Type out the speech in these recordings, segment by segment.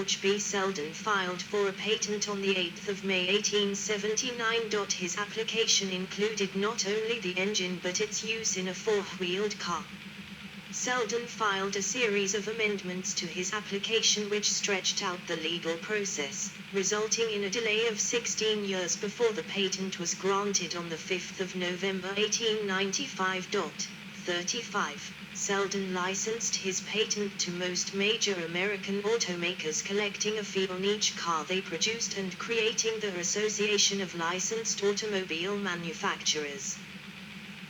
George B. Selden filed for a patent on the 8th of May 1879. His application included not only the engine but its use in a four-wheeled car. Selden filed a series of amendments to his application which stretched out the legal process, resulting in a delay of 16 years before the patent was granted on the 5th of November 1895. 35. Selden licensed his patent to most major American automakers, collecting a fee on each car they produced and creating the Association of Licensed Automobile Manufacturers.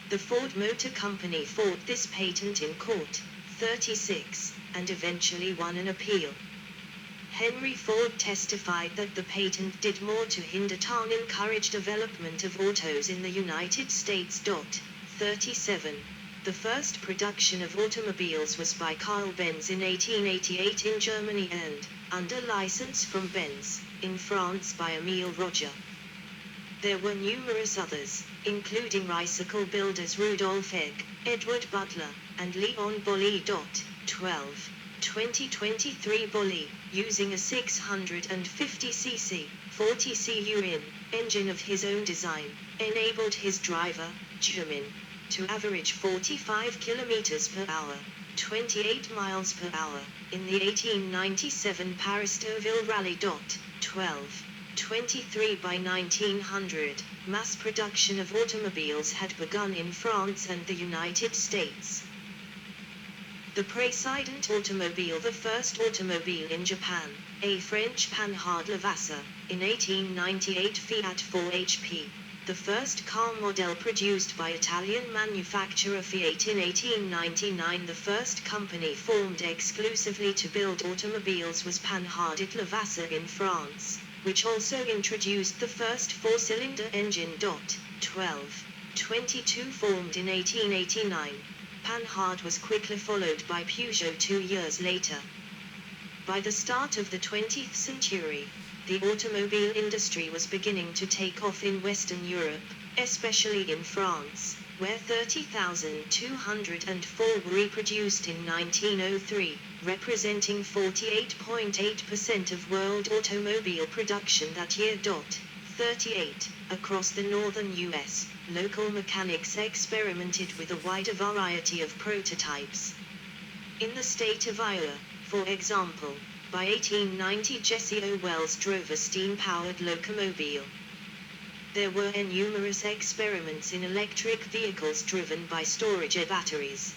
The Ford Motor Company fought this patent in court, 36, and eventually won an appeal. Henry Ford testified that the patent did more to hinder than encourage development of autos in the United States. 37. The first production of automobiles was by Carl Benz in 1888 in Germany and, under license from Benz, in France by Émile Roger. There were numerous others, including bicycle builders Rudolf Egg, Edward Butler, and Leon Bolle. 12. 2023 Bolle, using a 650cc, 40 cu engine of his own design, enabled his driver, Jumin, to average 45 km per hour, 28 miles per hour, in the 1897 Paris-Deauville Rally. 12. 23 By 1900, mass production of automobiles had begun in France and the United States. The Précédent automobile, the first automobile in Japan, a French Panhard Levasseur, in 1898 Fiat 4HP. The first car model produced by Italian manufacturer Fiat in 1899. The first company formed exclusively to build automobiles was Panhard at Levasseur in France, which also introduced the first four-cylinder engine. 12. 22 Formed in 1889. Panhard was quickly followed by Peugeot 2 years later. By the start of the 20th century, the automobile industry was beginning to take off in Western Europe, especially in France, where 30,204 were reproduced in 1903, representing 48.8% of world automobile production that year. 38. Across the northern U.S., local mechanics experimented with a wider variety of prototypes. In the state of Iowa, for example, by 1890 Jesse O. Wells drove a steam-powered locomobile. There were numerous experiments in electric vehicles driven by storage batteries.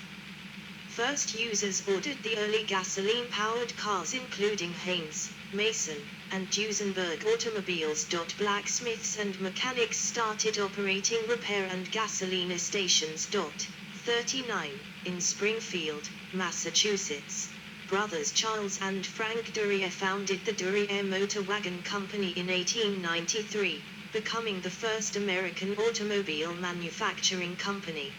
First users ordered the early gasoline-powered cars including Haynes, Mason, and Duesenberg automobiles. Blacksmiths and mechanics started operating repair and gasoline stations. 39. In Springfield, Massachusetts, brothers Charles and Frank Duryea founded the Duryea Motor Wagon Company in 1893, becoming the first American automobile manufacturing company.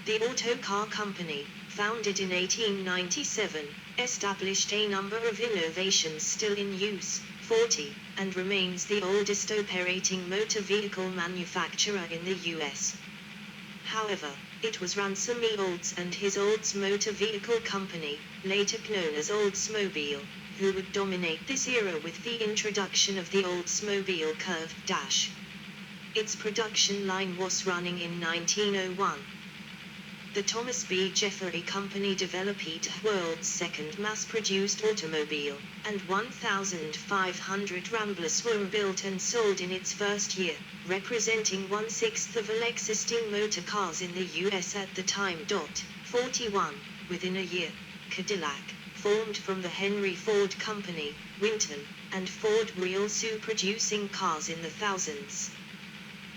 The Auto Car Company, founded in 1897, established a number of innovations still in use, 40, and remains the oldest operating motor vehicle manufacturer in the U.S. However, it was Ransom E. Olds and his Olds Motor Vehicle Company, later known as Oldsmobile, who would dominate this era with the introduction of the Oldsmobile Curved Dash. Its production line was running in 1901. The Thomas B. Jeffery Company developed the world's second mass-produced automobile, and 1,500 Ramblers were built and sold in its first year, representing 1/6 of all existing motor cars in the U.S. at the time. 41. Within a year, Cadillac, formed from the Henry Ford Company, Winton, and Ford Wheels producing cars in the thousands.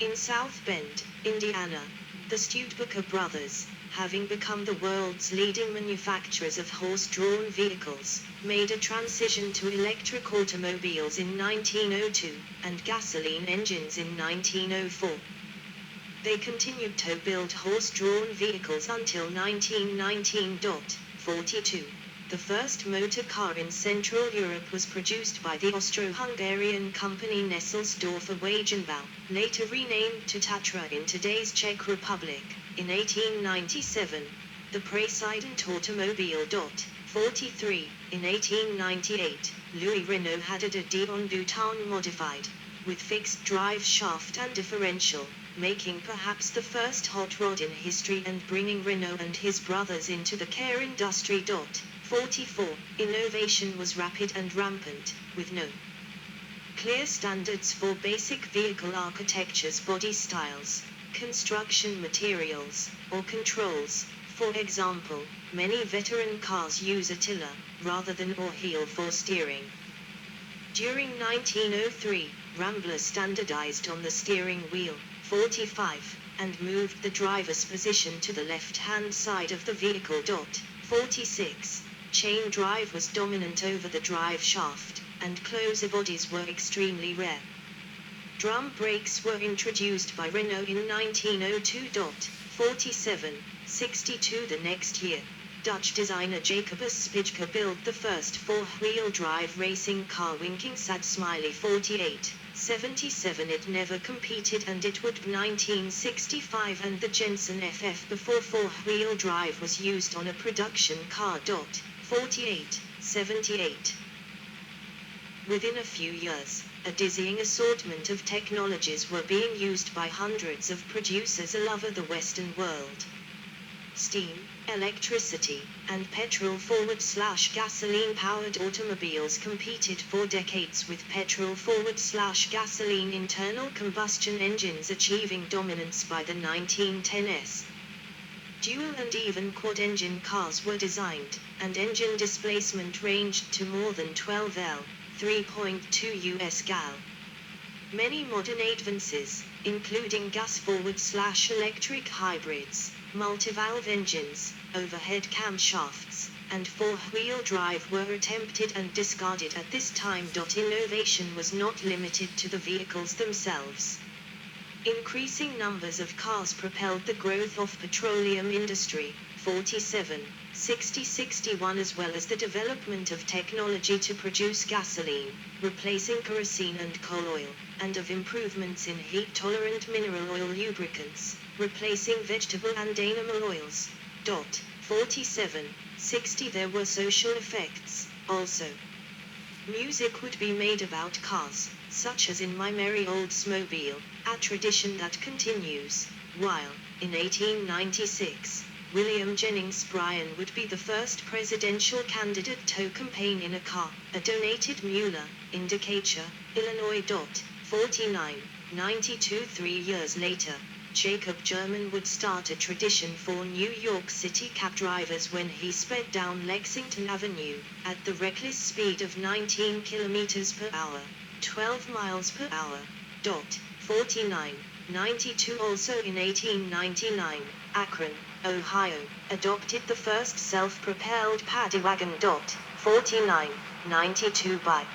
In South Bend, Indiana, the Studebaker brothers, having become the world's leading manufacturers of horse-drawn vehicles, made a transition to electric automobiles in 1902, and gasoline engines in 1904. They continued to build horse-drawn vehicles until 1919. 42. The first motor car in Central Europe was produced by the Austro-Hungarian company Nesselsdorfer Wagenbau, later renamed to Tatra in today's Czech Republic, in 1897. The Précédent automobile. 43. In 1898, Louis Renault had a Dion Bouton modified, with fixed drive shaft and differential, making perhaps the first hot rod in history and bringing Renault and his brothers into the car industry. 44. Innovation was rapid and rampant, with no clear standards for basic vehicle architectures, body styles, construction materials, or controls. For example, many veteran cars use a tiller, rather than or heel for steering. During 1903, Rambler standardized on the steering wheel, 45, and moved the driver's position to the left-hand side of the vehicle. 46. Chain drive was dominant over the drive shaft, and closer bodies were extremely rare. Drum brakes were introduced by Renault in 1902. 47. 62. The next year, Dutch designer Jacobus Spijker built the first four-wheel drive racing car, Winking Sad Smiley. 48. 77. It never competed and it would 1965, and the Jensen FF before four-wheel drive was used on a production car. 48. 78. Within a few years, a dizzying assortment of technologies were being used by hundreds of producers all over the Western world. Steam, electricity, and petrol/gasoline-powered automobiles competed for decades, with petrol/gasoline internal combustion engines achieving dominance by the 1910s. Dual and even quad-engine cars were designed, and engine displacement ranged to more than 12 L, 3.2 US gal. Many modern advances, including gas-forward/electric hybrids, multivalve engines, overhead camshafts, and four-wheel drive were attempted and discarded at this time. Innovation was not limited to the vehicles themselves. Increasing numbers of cars propelled the growth of petroleum industry, 47, 60, 61, as well as the development of technology to produce gasoline, replacing kerosene and coal oil, and of improvements in heat-tolerant mineral oil lubricants, replacing vegetable and animal oils. 47, 60. There were social effects, also. Music would be made about cars, such as in My Merry Oldsmobile, a tradition that continues, while, in 1896, William Jennings Bryan would be the first presidential candidate to campaign in a car, a donated Mueller, in Decatur, Illinois. 49, 92. 3 years later, Jacob German would start a tradition for New York City cab drivers when he sped down Lexington Avenue, at the reckless speed of 19 kilometers per hour, 12 miles per hour. 49, 92. Also in 1899, Akron, Ohio, adopted the first self-propelled paddy wagon. 49, 92. By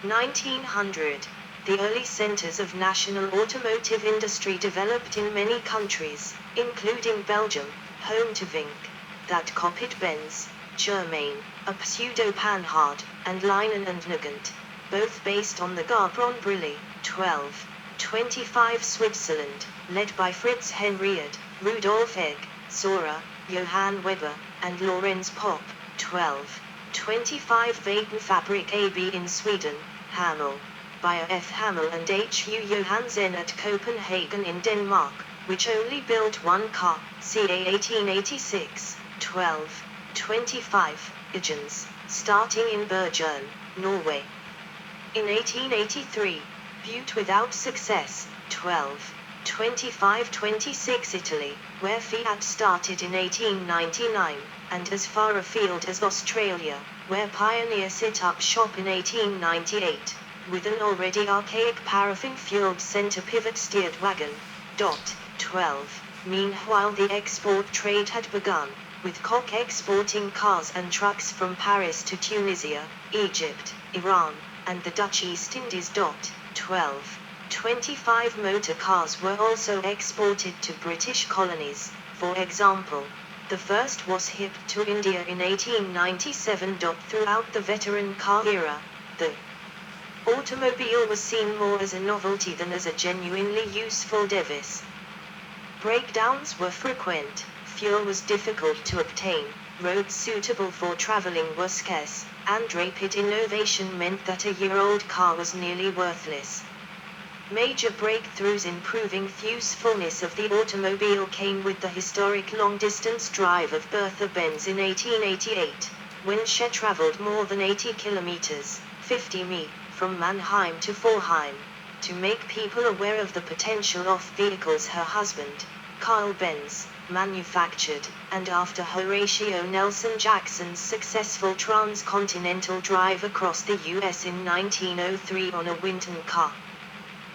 1900, the early centers of national automotive industry developed in many countries, including Belgium, home to Vink, that copied Benz, Germain, a pseudo-Panhard, and Leinen and Nagant, both based on the Garbron Brilli. 25. Switzerland, led by Fritz Henriot, Rudolf Egg, Sora, Johann Weber, and Lorenz Popp. 25. Wagenfabrik AB in Sweden, Hamel, by F. Hamel and H. U. Johansen at Copenhagen in Denmark, which only built one car, ca. 1886. 25. Igens, starting in Bergen, Norway. In 1883, Butte without success. 25. 26. Italy, where Fiat started in 1899, and as far afield as Australia, where Pioneer set up shop in 1898, with an already archaic paraffin-fueled center pivot-steered wagon. 12. Meanwhile the export trade had begun, with Koch exporting cars and trucks from Paris to Tunisia, Egypt, Iran, and the Dutch East Indies. 25. Motor cars were also exported to British colonies, for example. The first was shipped to India in 1897. Throughout the veteran car era, the automobile was seen more as a novelty than as a genuinely useful device. Breakdowns were frequent, fuel was difficult to obtain, Roads suitable for traveling were scarce, and rapid innovation meant that a year-old car was nearly worthless. Major breakthroughs in proving usefulness of the automobile came with the historic long-distance drive of Bertha Benz in 1888, when she traveled more than 80 kilometers, 50 mi, from Mannheim to Forchheim, to make people aware of the potential of vehicles her husband, Carl Benz, manufactured, and after Horatio Nelson Jackson's successful transcontinental drive across the U.S. in 1903 on a Winton car.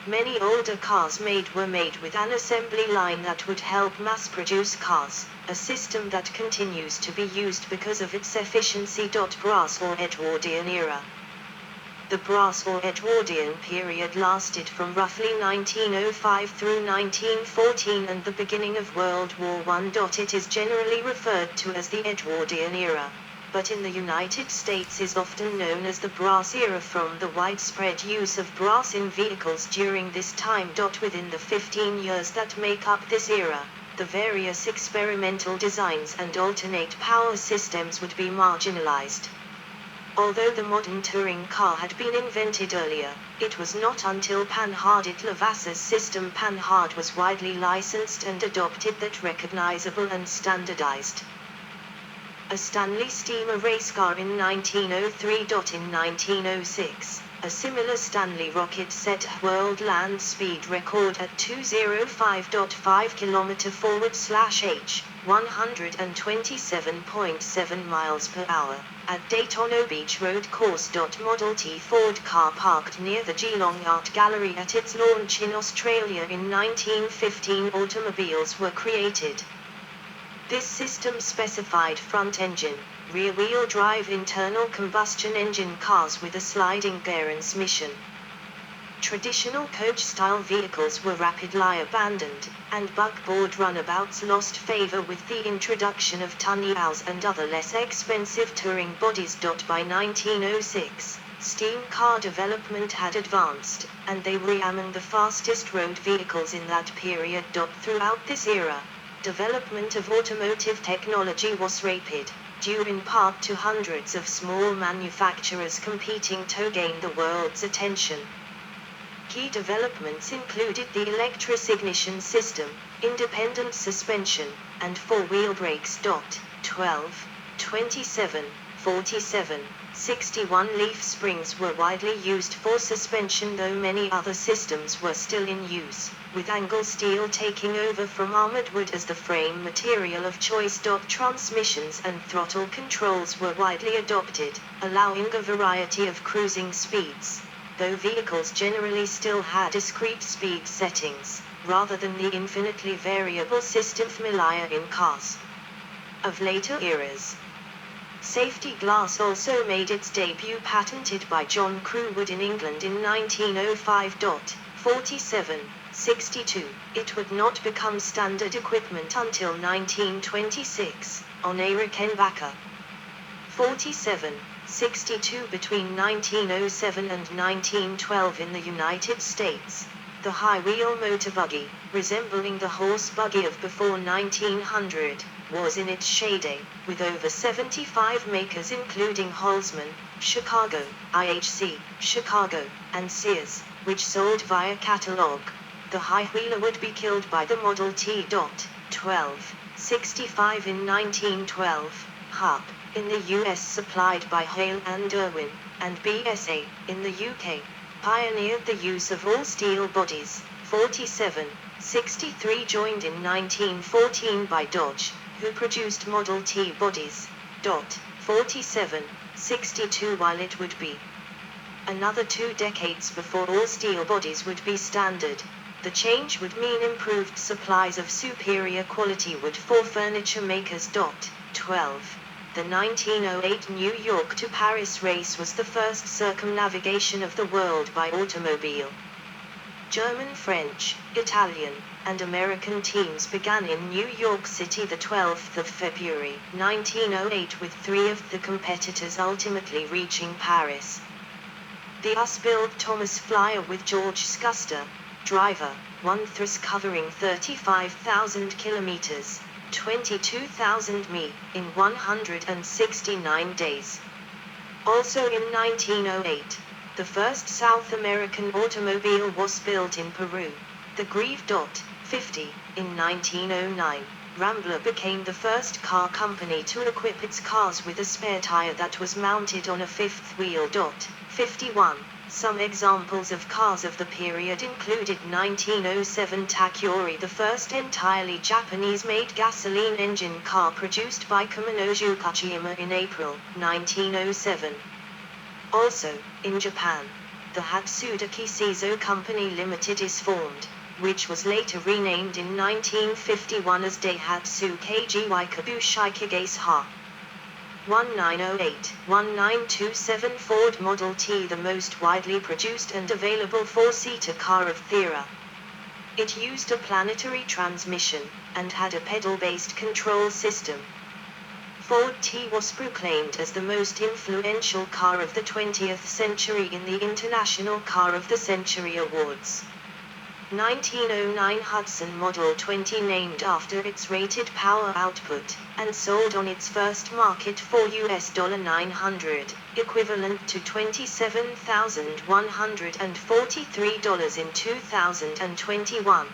Many older cars were made with an assembly line that would help mass-produce cars, a system that continues to be used because of its efficiency. Brass or Edwardian era. The Brass or Edwardian period lasted from roughly 1905 through 1914 and the beginning of World War I. It is generally referred to as the Edwardian era, but in the United States is often known as the Brass era from the widespread use of brass in vehicles during this time. Within the 15 years that make up this era, the various experimental designs and alternate power systems would be marginalized. Although the modern touring car had been invented earlier, it was not until Panhard Itlavasa's system Panhard was widely licensed and adopted that recognizable and standardized. A Stanley steamer race car in 1903. In 1906, a similar Stanley rocket set a world land speed record at 205.5 km/h, 127.7 miles per hour, at Daytona Beach Road Course. Model T Ford car parked near the Geelong Art Gallery at its launch in Australia in 1915. Automobiles were created. This system specified front-engine, rear-wheel drive internal combustion engine cars with a sliding transmission. Traditional coach-style vehicles were rapidly abandoned, and buckboard runabouts lost favor with the introduction of tunnels and other less expensive touring bodies. By 1906, steam car development had advanced, and they were among the fastest road vehicles in that period. Throughout this era, development of automotive technology was rapid, due in part to hundreds of small manufacturers competing to gain the world's attention. Key developments included the electric ignition system, independent suspension, and four-wheel brakes. 12, 27, 47, 61 leaf springs were widely used for suspension, though many other systems were still in use, with angle steel taking over from armored wood as the frame material of choice. Transmissions and throttle controls were widely adopted, allowing a variety of cruising speeds, though vehicles generally still had discrete speed settings, rather than the infinitely variable system familiar in cars of later eras. Safety glass also made its debut, patented by John Crewwood in England in 1905. 47, 62. It would not become standard equipment until 1926, on a Rickenbacker. 47, 62. Between 1907 and 1912 in the United States, the high-wheel motor buggy, resembling the horse buggy of before 1900, was in its heyday, with over 75 makers including Holzman, Chicago, IHC, Chicago, and Sears, which sold via catalog. The high-wheeler would be killed by the Model T. 12, 65 in 1912, Hub, in the US supplied by Hale and Irwin, and BSA, in the UK, pioneered the use of all-steel bodies. 47, 63 joined in 1914 by Dodge, who produced Model T bodies. 47, 62 while it would be another 2 decades before all-steel bodies would be standard. The change would mean improved supplies of superior quality wood for furniture makers. 12. The 1908 New York to Paris race was the first circumnavigation of the world by automobile. German, French, Italian, and American teams began in New York City the 12th of February, 1908, with 3 of the competitors ultimately reaching Paris. The US-built Thomas Flyer with George Scuster, driver, won through covering 35,000 kilometers, 22,000 mi, in 169 days. Also in 1908, the first South American automobile was built in Peru, the Grieve. 50. In 1909, Rambler became the first car company to equip its cars with a spare tire that was mounted on a fifth wheel. 51. Some examples of cars of the period included 1907 Takuri, the first entirely Japanese-made gasoline engine car produced by Kuminoju Kachiyama in April 1907. Also, in Japan, the Hatsudaki Seizo Company Limited is formed, which was later renamed in 1951 as Daihatsu KGY Kabushiki Kagase 1908-1927 Ford Model T, the most widely produced and available four-seater car of the era. It used a planetary transmission, and had a pedal-based control system. Ford T was proclaimed as the most influential car of the 20th century in the International Car of the Century Awards. 1909 Hudson Model 20, named after its rated power output, and sold on its first market for $900, equivalent to $27,143 in 2021.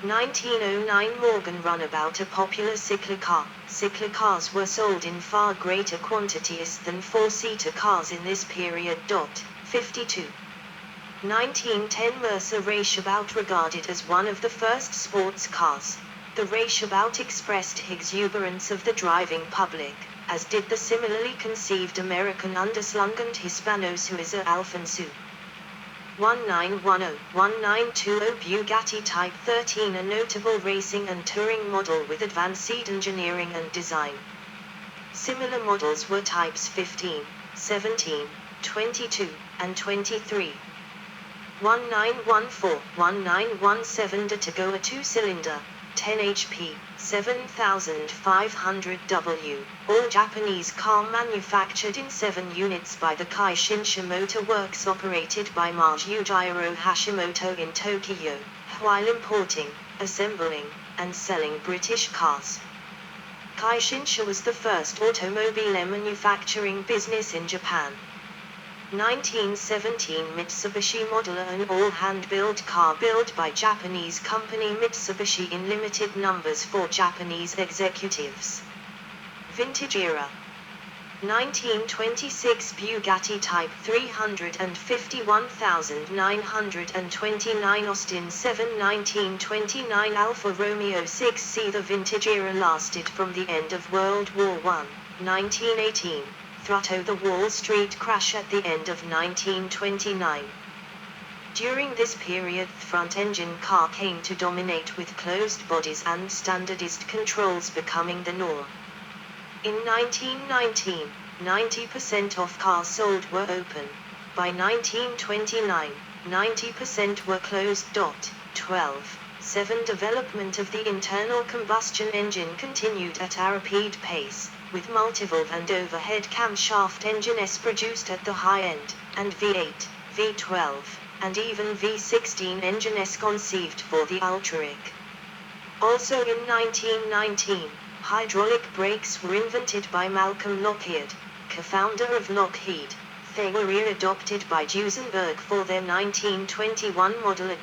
1909 Morgan Runabout, a popular cyclicar. Cyclicars were sold in far greater quantities than four-seater cars in this period. 52. 1910 Mercer Raceabout, regarded as one of the first sports cars. The Raceabout expressed exuberance of the driving public, as did the similarly conceived American underslunged Hispano Suiza Alfonso. 1910-1920 Bugatti Type 13, a notable racing and touring model with advanced engineering and design. Similar models were Types 15, 17, 22, and 23. 1914-1917 Datago, a two-cylinder, 10 HP, 7500 W, all-Japanese car manufactured in 7 units by the Kaishinsha Motor Works operated by Yujiro Hashimoto in Tokyo, while importing, assembling, and selling British cars. Kaishinsha was the first automobile manufacturing business in Japan. 1917 Mitsubishi Modeler, an all-hand-built car built by Japanese company Mitsubishi in limited numbers for Japanese executives. Vintage era. 1926 Bugatti Type 351,929 Austin 7 1929 Alfa Romeo 6C. The vintage era lasted from the end of World War I, 1918. Through the Wall Street crash at the end of 1929. During this period, the front-engine car came to dominate, with closed bodies and standardized controls becoming the norm. In 1919, 90% of cars sold were open. By 1929, 90% were closed. 12. 7. Development of the internal combustion engine continued at a rapid pace, with multivalve and overhead camshaft engines produced at the high end, and V8, V12, and even V16 engines conceived for the ultra-rig. Also in 1919, hydraulic brakes were invented by Malcolm Lockheed, co-founder of Lockheed. They were adopted by Duesenberg for their 1921 model.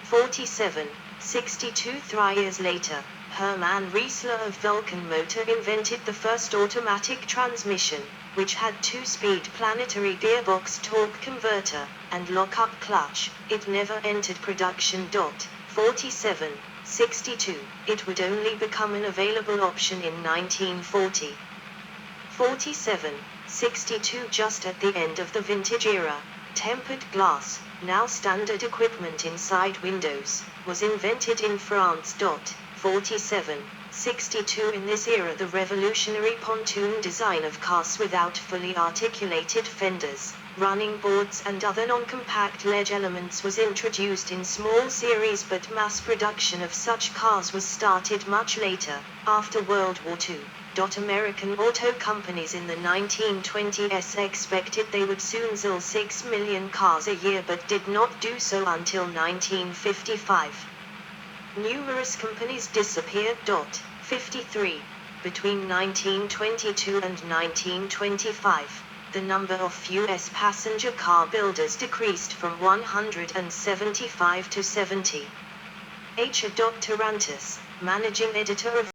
47. 62 3 years later, Hermann Riesler of Vulcan Motor invented the first automatic transmission, which had two-speed planetary gearbox torque converter, and lock-up clutch. It never entered production. 47. 62. It would only become an available option in 1940. 47. 62. Just at the end of the vintage era, tempered glass, now standard equipment inside windows, was invented in France. 47. 62. In this era, the revolutionary pontoon design of cars without fully articulated fenders, running boards and other non-compact ledge elements was introduced in small series, but mass production of such cars was started much later, after World War II. American auto companies in the 1920s expected they would soon sell 6 million cars a year, but did not do so until 1955. Numerous companies disappeared. 53. Between 1922 and 1925, the number of U.S. passenger car builders decreased from 175 to 70. H. Tarantis, managing editor of